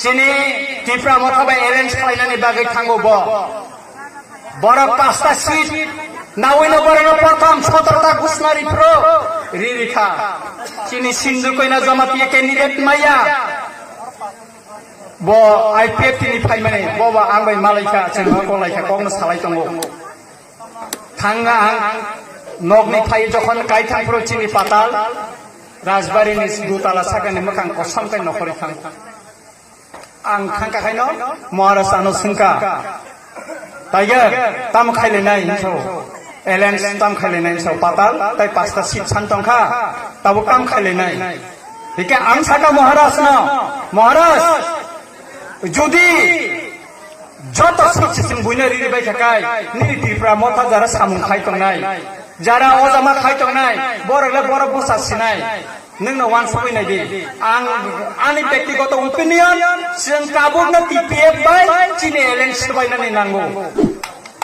চিনি ত্রিপুরা মথাবাই এরেঞ্জ খালাইনানি বাগै थांगौ বড় 5টা সিট নাওইনো বড় প্রথম 17টা গুসনারি প্রো রিরিখা চিনি সিন্ধু কইনা জমাতিয়া ক্যান্ডিডেট মাইয়া ব আইপিএফ নি ফাইমানে ববা आंबाय मालायखा जों गलायखा कगनो सालाय दङ थांगा नगनि फाय जखन कायथां प्रो चिनि पाताल राजबारिनि दुताला सागानि मोखां कसामकाय नखरि थां आं थांखाखायनो महाराष्ट्रानो सुंका टाइगर ताम खायलेनाय हिंसौ एलेन्स ताम खायलेनाय हिंसौ पाताल ताइ 5टा सीट सानतंखा ताबो काम खायलेनाय बेके आं साका महाराष्ट्र যদি যত সিস্টেম বইনা রিবাই থাকায় নিরি ত্রিপুরা মথা যারা সামুং খাইতংনাय যারা অজামা খাইতংनाय বড়লে বড় বসাसिनाय नोंनो वान सफैनाय दे आंनि व्यक्तिगत ओपिनियन जों काबुकनो टिपिएफ बाय चिनि एलेन्स बायनानै नांगौ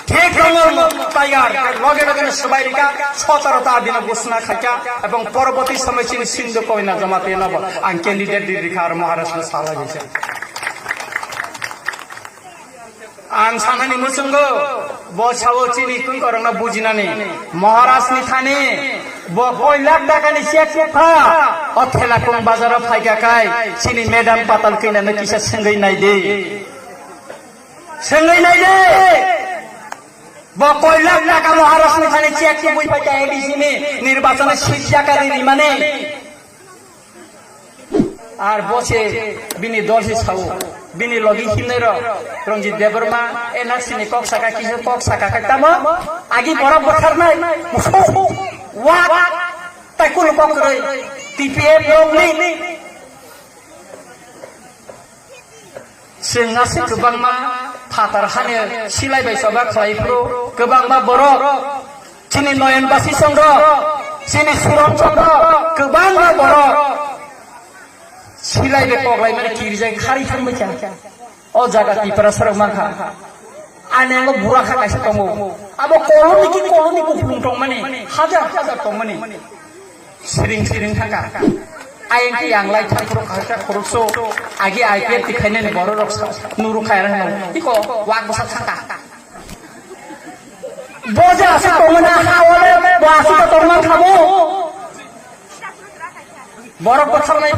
ঠিক রঙের টাইগার লগে লগে সবাইকা 17টা দিন ঘোষণা খাইকা এবং পরবর্তী সময় চিনি সিন্ধু কইনা জমাতে নব আং ক্যান্ডিডেট দিরিখা আর মহারাষ্ট্র সালা গেছে आं सानानि मुसुंगो बसावो चिनि कुन करंना बुजिनानि महाराष्ट्रनि थाने ब कय लाख टाकानि चेक फा अथेला कुन बाजाराव फायगाखाय चिनि मेडाम पाताल कइनानो किसा सोंगैनाय दे ब कय लाख टाका महाराष्ट्रनि थाने चेक बुइ फायगा एडिसिनि निर्वाचन सिट जाकारि माने আর বসে বিনি দলসি ছাও বিনি লগি হিমনের রঞ্জিত দেববর্মা এনআরসিনি কক সাকা কিসে কক সাকা কাটাম আগি বড় বছর নাই ওয়া তাই কোন কক রই টিপিএফ লংনি जोंहासो गोबांमा फातार हाने सिलायबाय सबा खालायफ्रो गोबांमा बर' चिनि नयनबासि चंद्र चिनि सुरन चंद्र गोबांमा बर' सिलायबे पगलाय माने किरिजाय खारि थांबाय था अ जागा टिपरा सरक माखा आनेंगो बुराखा कायसा दङ आबो कलनि गुफुं दं माने हाजार दं माने सिरिं थांगा आइएनटी आंलाय थांखरो खायसा खरसो आगे आईपीएफ दिखायने ने बर' रक्सा नुरु खायरा हनो इको वाक बसा थांगा बजा आसे दंना हावले वासि तो दंना खाबो बर' बोथारनाय